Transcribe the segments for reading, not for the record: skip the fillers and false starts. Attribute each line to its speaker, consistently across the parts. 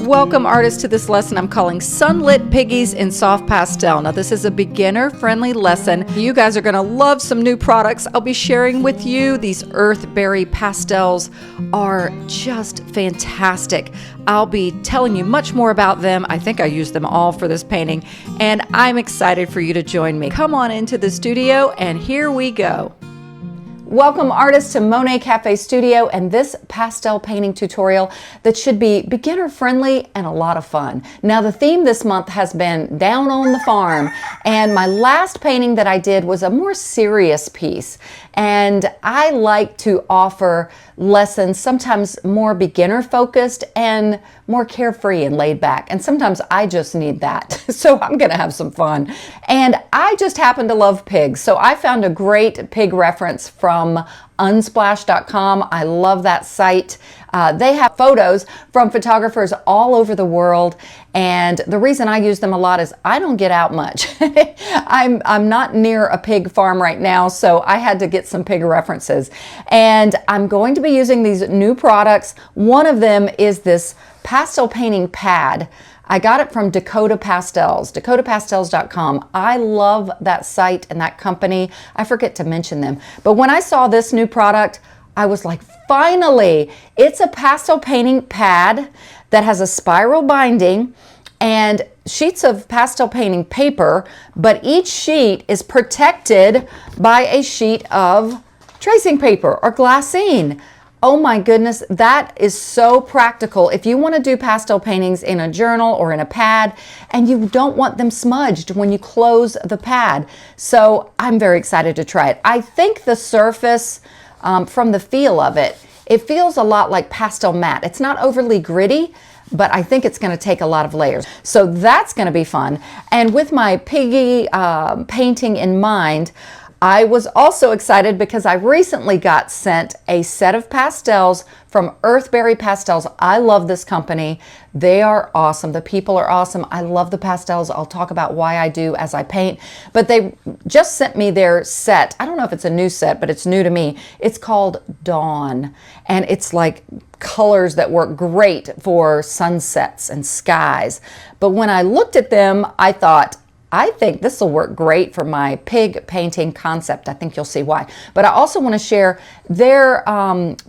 Speaker 1: Welcome, artists, to this lesson I'm calling Sunlit Piggies in Soft Pastel. Now, this is a beginner-friendly lesson. You guys are going to love some new products I'll be sharing with you. These Earthberry Pastels are just fantastic. I'll be telling you much more about them. I think I used them all for this painting, and I'm excited for you to join me. Come on into the studio, and here we go. Welcome, artists, to Monet Cafe Studio and this pastel painting tutorial that should be beginner friendly and a lot of fun. Now, the theme this month has been Down on the Farm, and my last painting that I did was a more serious piece, and I like to offer lessons sometimes more beginner focused and more carefree and laid back, and sometimes I just need that. So I'm gonna have some fun. And I just happen to love pigs, so I found a great pig reference from unsplash.com. I love that site. They have photos from photographers all over the world, and the reason I use them a lot is I don't get out much. I'm not near a pig farm right now, so I had to get some pig references. And I'm going to be using these new products. One of them is this pastel painting pad. I got it from Dakota Pastels, dakotapastels.com. I love that site and that company. I forget to mention them. But when I saw this new product, I was like, finally, it's a pastel painting pad that has a spiral binding and sheets of pastel painting paper, but each sheet is protected by a sheet of tracing paper or glassine. Oh my goodness, that is so practical. If you want to do pastel paintings in a journal or in a pad and you don't want them smudged when you close the pad. So I'm very excited to try it. I think the surface, from the feel of it, it feels a lot like pastel matte. It's not overly gritty, but I think it's going to take a lot of layers. So that's going to be fun. And with my piggy painting in mind, I was also excited because I recently got sent a set of pastels from Earthberry Pastels. I love this company. They are awesome. The people are awesome. I love the pastels. I'll talk about why I do as I paint. But they just sent me their set. I don't know if it's a new set, but it's new to me. It's called Dawn. And it's like colors that work great for sunsets and skies. But when I looked at them, I thought, I think this will work great for my pig painting concept. I think you'll see why. But I also want to share their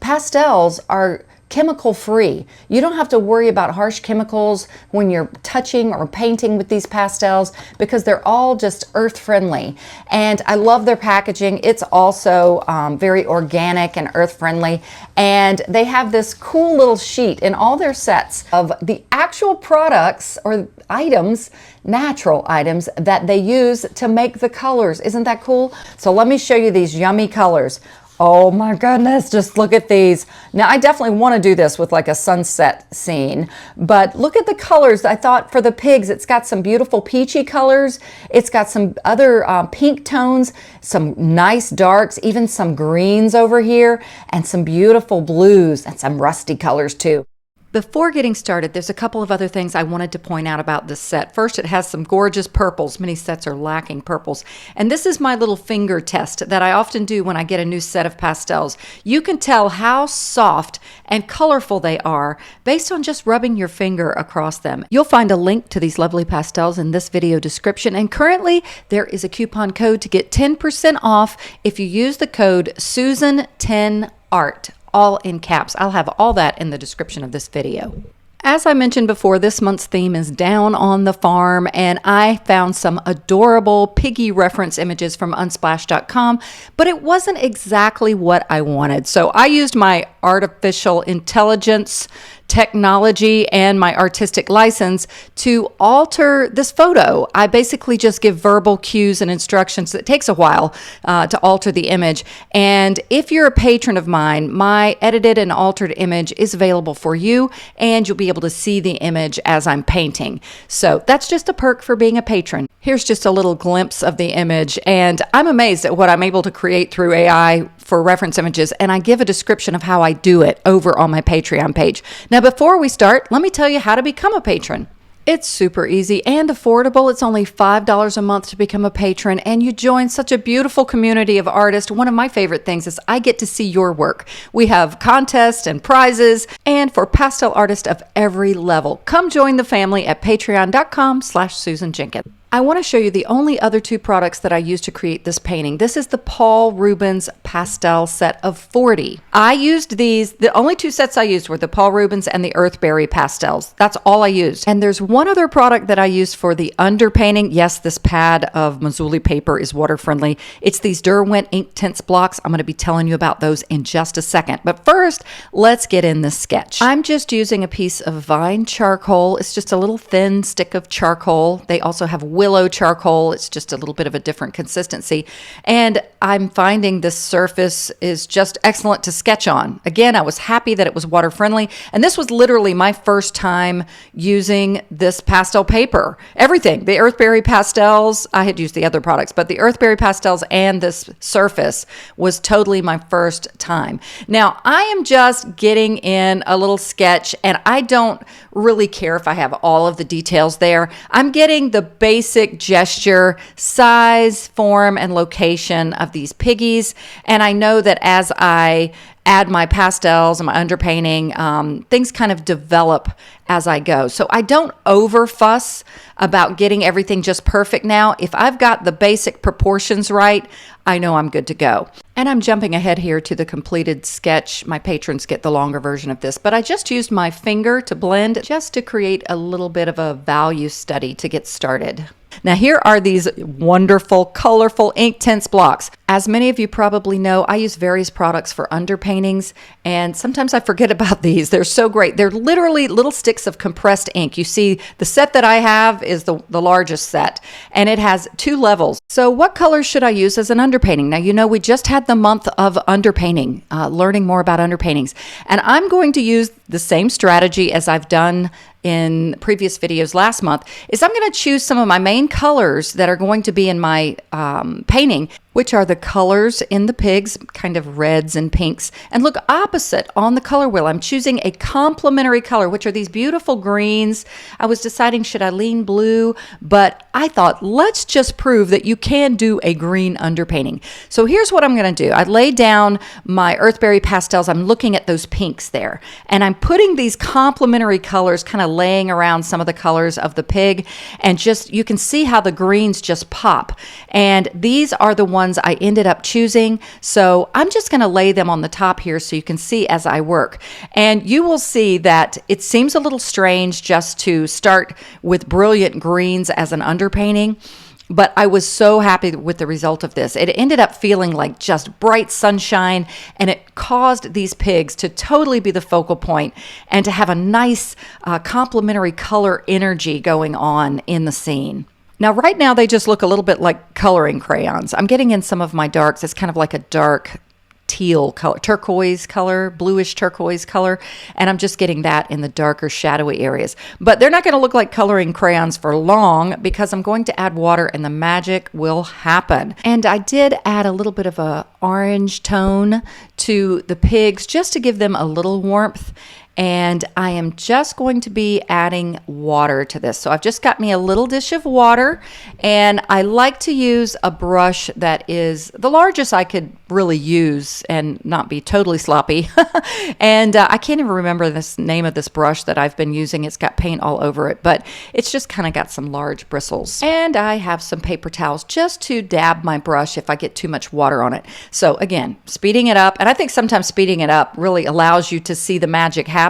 Speaker 1: pastels are chemical free. You don't have to worry about harsh chemicals when you're touching or painting with these pastels because they're all just earth friendly. And I love their packaging. It's also very organic and earth friendly. And they have this cool little sheet in all their sets of the actual products or items, natural items that they use to make the colors. Isn't that cool? So let me show you these yummy colors. Oh my goodness, just look at these. Now I definitely want to do this with like a sunset scene, but look at the colors. I thought for the pigs, it's got some beautiful peachy colors. It's got some other pink tones, some nice darks, even some greens over here, and some beautiful blues and some rusty colors too. Before getting started, there's a couple of other things I wanted to point out about this set. First, it has some gorgeous purples. Many sets are lacking purples. And this is my little finger test that I often do when I get a new set of pastels. You can tell how soft and colorful they are based on just rubbing your finger across them. You'll find a link to these lovely pastels in this video description. And currently, there is a coupon code to get 10% off if you use the code SUSAN10ART. All in caps. I'll have all that in the description of this video. As I mentioned before, this month's theme is Down on the Farm, and I found some adorable piggy reference images from unsplash.com, but it wasn't exactly what I wanted. So I used my artificial intelligence technology and my artistic license to alter this photo. I basically just give verbal cues and instructions. It takes a while to alter the image. And if you're a patron of mine, my edited and altered image is available for you, and you'll be able to see the image as I'm painting. So that's just a perk for being a patron. Here's just a little glimpse of the image, and I'm amazed at what I'm able to create through AI for reference images, and I give a description of how I do it over on my Patreon page. Now, before we start, let me tell you how to become a patron. It's super easy and affordable. It's only $5 a month to become a patron, and you join such a beautiful community of artists. One of my favorite things is I get to see your work. We have contests and prizes, and for pastel artists of every level. Come join the family at patreon.com/Susan Jenkins. I want to show you the only other two products that I used to create this painting. This is the Paul Rubens Pastel Set of 40. I used these, the only two sets I used were the Paul Rubens and the Earthberry Pastels. That's all I used. And there's one other product that I used for the underpainting. Yes, this pad of Mazoulli paper is water friendly. It's these Derwent ink tints blocks. I'm going to be telling you about those in just a second. But first, let's get in this sketch. I'm just using a piece of vine charcoal. It's just a little thin stick of charcoal. They also have willow charcoal. It's just a little bit of a different consistency. And I'm finding this surface is just excellent to sketch on. Again, I was happy that it was water friendly. And this was literally my first time using this pastel paper. Everything, the Earthberry Pastels, I had used the other products, but the Earthberry Pastels and this surface was totally my first time. Now, I am just getting in a little sketch, and I don't really care if I have all of the details there. I'm getting the basic gesture, size, form, and location of these piggies. And I know that as I add my pastels and my underpainting, things kind of develop as I go. So I don't over fuss about getting everything just perfect now. If I've got the basic proportions right, I know I'm good to go. And I'm jumping ahead here to the completed sketch. My patrons get the longer version of this, but I just used my finger to blend just to create a little bit of a value study to get started. Now here are these wonderful, colorful ink tints blocks. As many of you probably know, I use various products for underpaintings, and sometimes I forget about these. They're so great. They're literally little sticks of compressed ink. You see, the set that I have is the largest set, and it has 2 levels. So what colors should I use as an underpainting? Now, you know, we just had the month of underpainting, learning more about underpaintings, and I'm going to use the same strategy as I've done in previous videos last month. Is I'm going to choose some of my main colors that are going to be in my painting, which are the colors in the pigs, kind of reds and pinks. And look opposite on the color wheel, I'm choosing a complementary color, which are these beautiful greens. I was deciding, should I lean blue? But I thought, let's just prove that you can do a green underpainting. So here's what I'm going to do. I laid down my Earthberry Pastels. I'm looking at those pinks there. And I'm putting these complementary colors kind of laying around some of the colors of the pig. And just, you can see how the greens just pop. And these are the ones I ended up choosing. So I'm just going to lay them on the top here so you can see as I work. And you will see that it seems a little strange just to start with brilliant greens as an underpainting. But I was so happy with the result of this. It ended up feeling like just bright sunshine, and it caused these pigs to totally be the focal point and to have a nice complementary color energy going on in the scene. Now, right now, they just look a little bit like coloring crayons. I'm getting in some of my darks. It's kind of like a dark teal color, turquoise color, bluish turquoise color, and I'm just getting that in the darker shadowy areas. But they're not going to look like coloring crayons for long because I'm going to add water and the magic will happen. And I did add a little bit of a orange tone to the pigs just to give them a little warmth. And I am just going to be adding water to this. So I've just got me a little dish of water, and I like to use a brush that is the largest I could really use and not be totally sloppy. And I can't even remember this name of this brush that I've been using. It's got paint all over it, but it's just kind of got some large bristles. And I have some paper towels just to dab my brush if I get too much water on it. So again, speeding it up. And I think sometimes speeding it up really allows you to see the magic happen.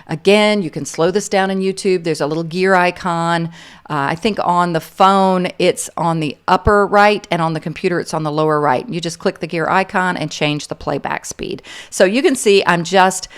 Speaker 1: Again, you can slow this down in YouTube. There's a little gear icon. I think on the phone, it's on the upper right, and on the computer, it's on the lower right. You just click the gear icon and change the playback speed. So you can see I'm just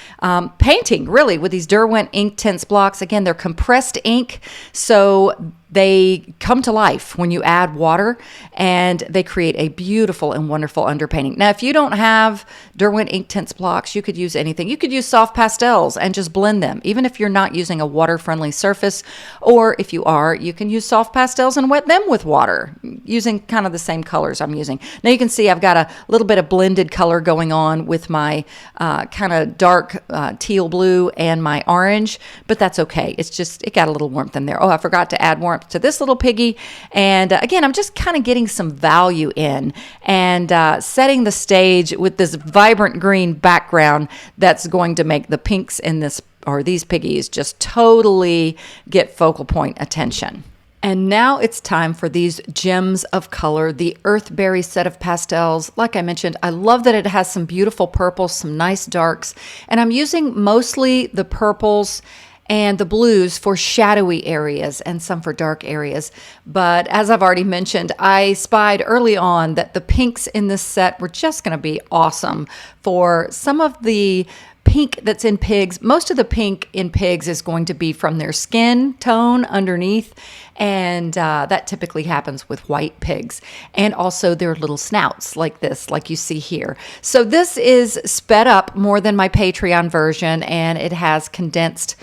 Speaker 1: painting really with these Derwent ink tints blocks. Again, they're compressed ink, so they come to life when you add water, and they create a beautiful and wonderful underpainting. Now, if you don't have Derwent Inktense blocks, you could use anything. You could use soft pastels and just blend them, even if you're not using a water-friendly surface, or if you are, you can use soft pastels and wet them with water, using kind of the same colors I'm using. Now you can see I've got a little bit of blended color going on with my kind of dark teal blue and my orange, but that's okay. It's just, it got a little warmth in there. Oh, I forgot to add warmth to this little piggy. And again, I'm just kind of getting some value in and setting the stage with this vibrant green background that's going to make the pinks in this, or these piggies, just totally get focal point attention. And now it's time for these gems of color, the Earthberry set of pastels. Like I mentioned, I love that it has some beautiful purples, some nice darks, and I'm using mostly the purples and the blues for shadowy areas and some for dark areas. But as I've already mentioned, I spied early on that the pinks in this set were just going to be awesome for some of the pink that's in pigs. Most of the pink in pigs is going to be from their skin tone underneath, and that typically happens with white pigs, and also their little snouts like this, like you see here. So this is sped up more than my Patreon version, and it has condensed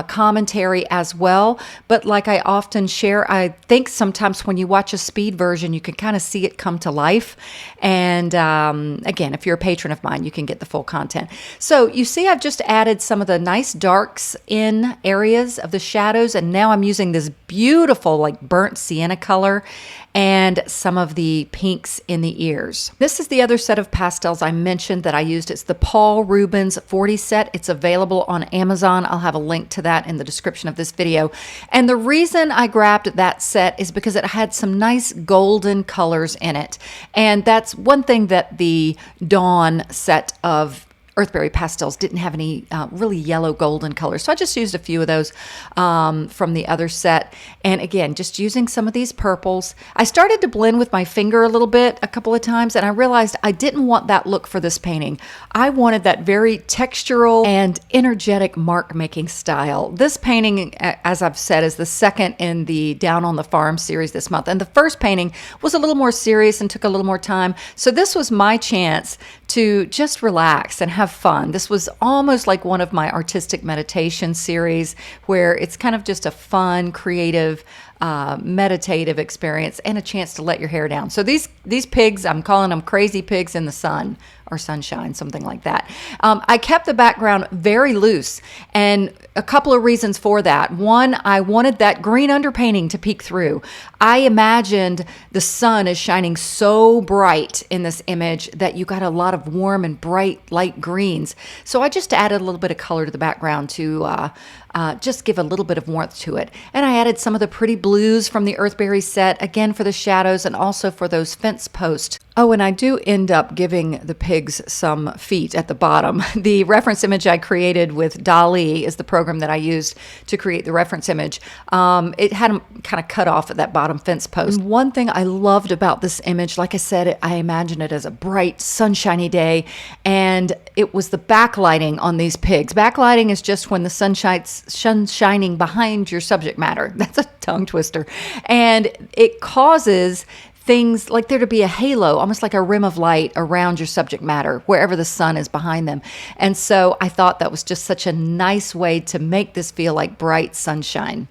Speaker 1: commentary as well. But like I often share, I think sometimes when you watch a speed version, you can kind of see it come to life. And again, if you're a patron of mine, you can get the full content. So you see I've just added some of the nice darks in areas of the shadows, and now I'm using this beautiful like burnt sienna color and some of the pinks in the ears. This is the other set of pastels I mentioned that I used. It's the Paul Rubens 40 set. It's available on Amazon. I'll have a link to that in the description of this video. And the reason I grabbed that set is because it had some nice golden colors in it. And that's one thing that the Dawn set of Earthberry Pastels didn't have any really yellow golden colors. So I just used a few of those from the other set. And again, just using some of these purples. I started to blend with my finger a little bit a couple of times, and I realized I didn't want that look for this painting. I wanted that very textural and energetic mark making style. This painting, as I've said, is the second in the Down on the Farm series this month. And the first painting was a little more serious and took a little more time. So this was my chance to just relax and have fun. This was almost like one of my artistic meditation series where it's kind of just a fun, creative, meditative experience and a chance to let your hair down. So these pigs, I'm calling them crazy pigs in the sun or sunshine, something like that. I kept the background very loose, and a couple of reasons for that. One, I wanted that green underpainting to peek through. I imagined the sun is shining so bright in this image that you got a lot of warm and bright light greens. So I just added a little bit of color to the background to just give a little bit of warmth to it. And I added some of the pretty blues from the Earthberry set, again for the shadows and also for those fence posts. Oh, and I do end up giving the pigs some feet at the bottom. The reference image I created with DALL-E is the program that I used to create the reference image. It had them kind of cut off at that bottom fence post. And one thing I loved about this image, like I said, I imagined it as a bright, sunshiny day, and it was the backlighting on these pigs. Backlighting is just when the sun shining behind your subject matter. That's a tongue twister. And it causes things like there to be a halo, almost like a rim of light around your subject matter, wherever the sun is behind them. And so I thought that was just such a nice way to make this feel like bright sunshine.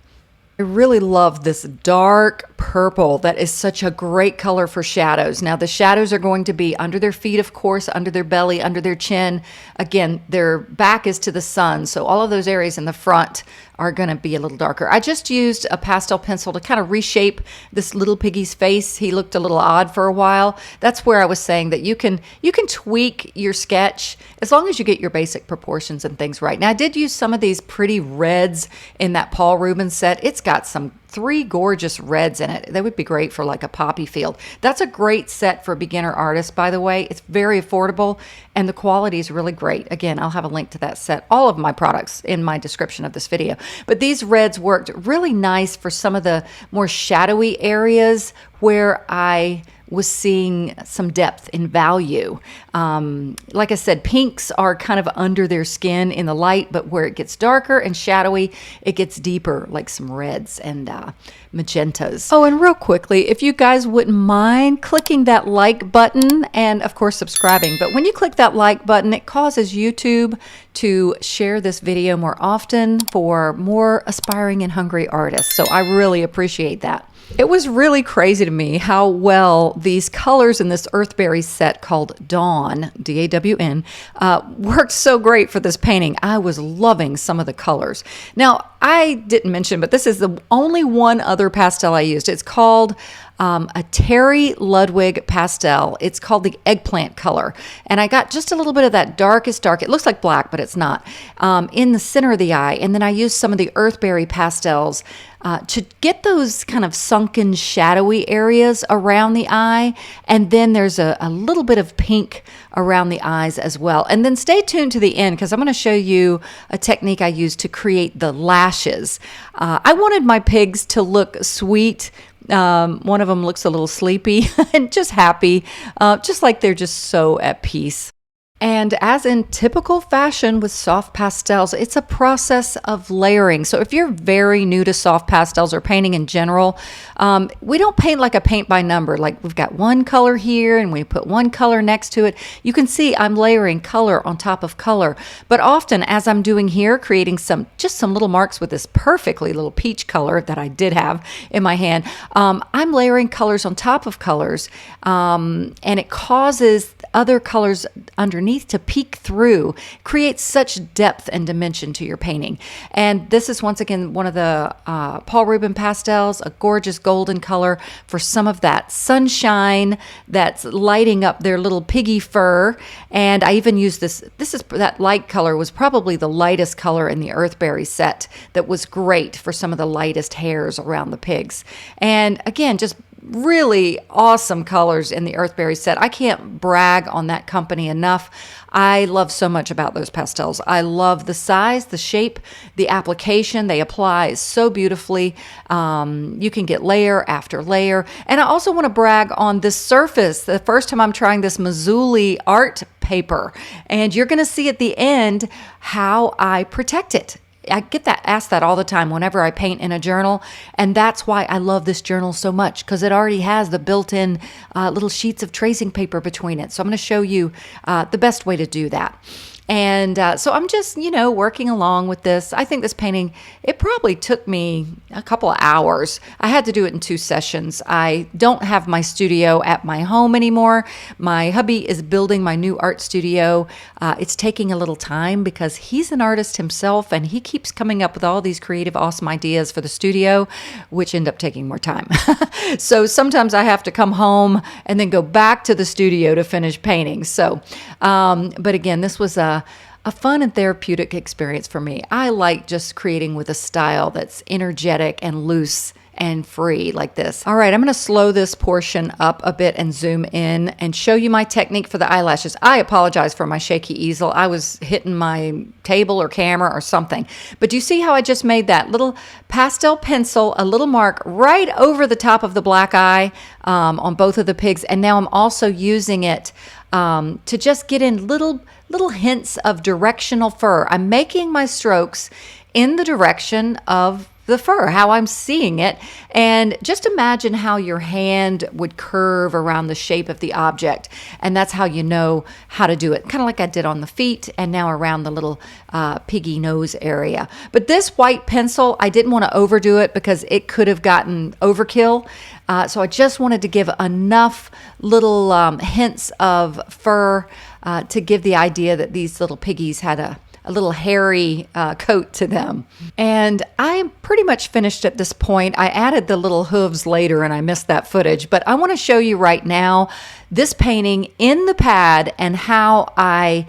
Speaker 1: I really love this dark purple that is such a great color for shadows. Now the shadows are going to be under their feet, of course, under their belly, under their chin. Again, their back is to the sun, so all of those areas in the front are going to be a little darker. I just used a pastel pencil to kind of reshape this little piggy's face. He looked a little odd for a while. That's where I was saying that you can tweak your sketch as long as you get your basic proportions and things right. Now I did use some of these pretty reds in that Paul Rubens set. It's got some 3 gorgeous reds in it. They would be great for like a poppy field. That's a great set for beginner artists, by the way. It's very affordable and the quality is really great. Again, I'll have a link to that set, all of my products in my description of this video. But these reds worked really nice for some of the more shadowy areas where I was seeing some depth in value. Like I said, pinks are kind of under their skin in the light, but where it gets darker and shadowy, it gets deeper, like some reds and magentas. Oh, and real quickly, if you guys wouldn't mind clicking that like button and of course subscribing, but when you click that like button, it causes YouTube to share this video more often for more aspiring and hungry artists. So I really appreciate that. It was really crazy to me how well these colors in this Earthberry set called Dawn, D-A-W-N, worked so great for this painting. I was loving some of the colors. Now, I didn't mention, but this is the only one other pastel I used. It's called a Terry Ludwig pastel. It's called the eggplant color. And I got just a little bit of that darkest dark. It looks like black, but it's not, in the center of the eye. And then I used some of the Earthberry pastels to get those kind of sunken, shadowy areas around the eye. And then there's a little bit of pink around the eyes as well. And then stay tuned to the end because I'm going to show you a technique I used to create the lashes. I wanted my pigs to look sweet. One of them looks a little sleepy and just happy, just like they're just so at peace. And as in typical fashion with soft pastels, it's a process of layering. So if you're very new to soft pastels or painting in general, we don't paint like a paint by number. Like we've got one color here and we put one color next to it. You can see I'm layering color on top of color. But often, as I'm doing here, creating just some little marks with this perfectly little peach color that I did have in my hand, I'm layering colors on top of colors, and it causes other colors underneath to peek through, creates such depth and dimension to your painting. And this is once again one of the Paul Rubin pastels, a gorgeous golden color for some of that sunshine that's lighting up their little piggy fur. And I even used that light color was probably the lightest color in the Earthberry set that was great for some of the lightest hairs around the pigs. And again, just really awesome colors in the Earthberry set. I can't brag on that company enough. I love so much about those pastels. I love the size, the shape, the application. They apply so beautifully. You can get layer after layer. And I also want to brag on this surface. The first time I'm trying this Mazoulli art paper, and you're going to see at the end how I protect it. I get asked that all the time whenever I paint in a journal, and that's why I love this journal so much, because it already has the built-in little sheets of tracing paper between it. So I'm going to show you the best way to do that. And so I'm just, working along with this. I think this painting, it probably took me a couple of hours. I had to do it in 2 sessions. I don't have my studio at my home anymore. My hubby is building my new art studio. It's taking a little time because he's an artist himself and he keeps coming up with all these creative, awesome ideas for the studio, which end up taking more time. So sometimes I have to come home and then go back to the studio to finish painting. So, but again, this was a fun and therapeutic experience for me. I like just creating with a style that's energetic and loose and free like this. All right, I'm going to slow this portion up a bit and zoom in and show you my technique for the eyelashes. I apologize for my shaky easel. I was hitting my table or camera or something. But do you see how I just made that little pastel pencil, a little mark right over the top of the black eye on both of the pigs? And now I'm also using it to just get in little hints of directional fur. I'm making my strokes in the direction of the fur, how I'm seeing it. And just imagine how your hand would curve around the shape of the object. And that's how you know how to do it. Kind of like I did on the feet and now around the little piggy nose area. But this white pencil, I didn't want to overdo it because it could have gotten overkill. So I just wanted to give enough little hints of fur to give the idea that these little piggies had a little hairy coat to them. And I'm pretty much finished at this point. I added the little hooves later and I missed that footage, but I want to show you right now this painting in the pad and how I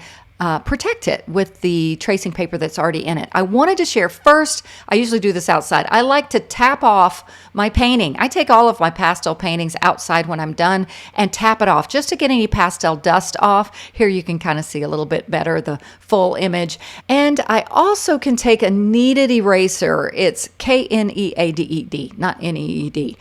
Speaker 1: protect it with the tracing paper that's already in it. I wanted to share first, I usually do this outside. I like to tap off my painting. I take all of my pastel paintings outside when I'm done and tap it off just to get any pastel dust off. Here you can kind of see a little bit better the full image. And I also can take a kneaded eraser. It's Kneaded, not Need.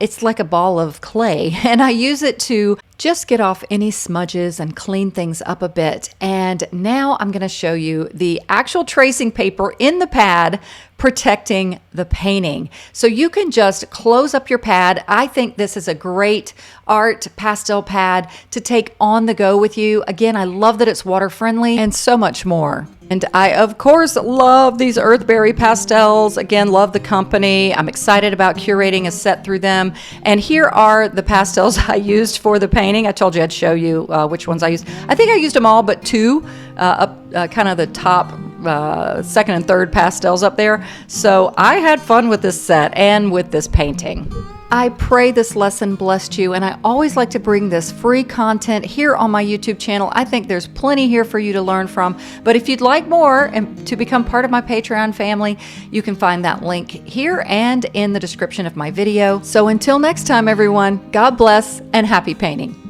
Speaker 1: It's like a ball of clay, and I use it to just get off any smudges and clean things up a bit. And now I'm going to show you the actual tracing paper in the pad protecting the painting. So you can just close up your pad. I think this is a great art pastel pad to take on the go with you. Again, I love that it's water friendly and so much more. And I, of course, love these Earthberry Pastels. Again, love the company. I'm excited about curating a set through them. And here are the pastels I used for the painting. I told you I'd show you which ones I used. I think I used them all but two, kind of the top second and third pastels up there. So I had fun with this set and with this painting. I pray this lesson blessed you, and I always like to bring this free content here on my YouTube channel. I think there's plenty here for you to learn from, but if you'd like more and to become part of my Patreon family, you can find that link here and in the description of my video. So until next time, everyone, God bless and happy painting.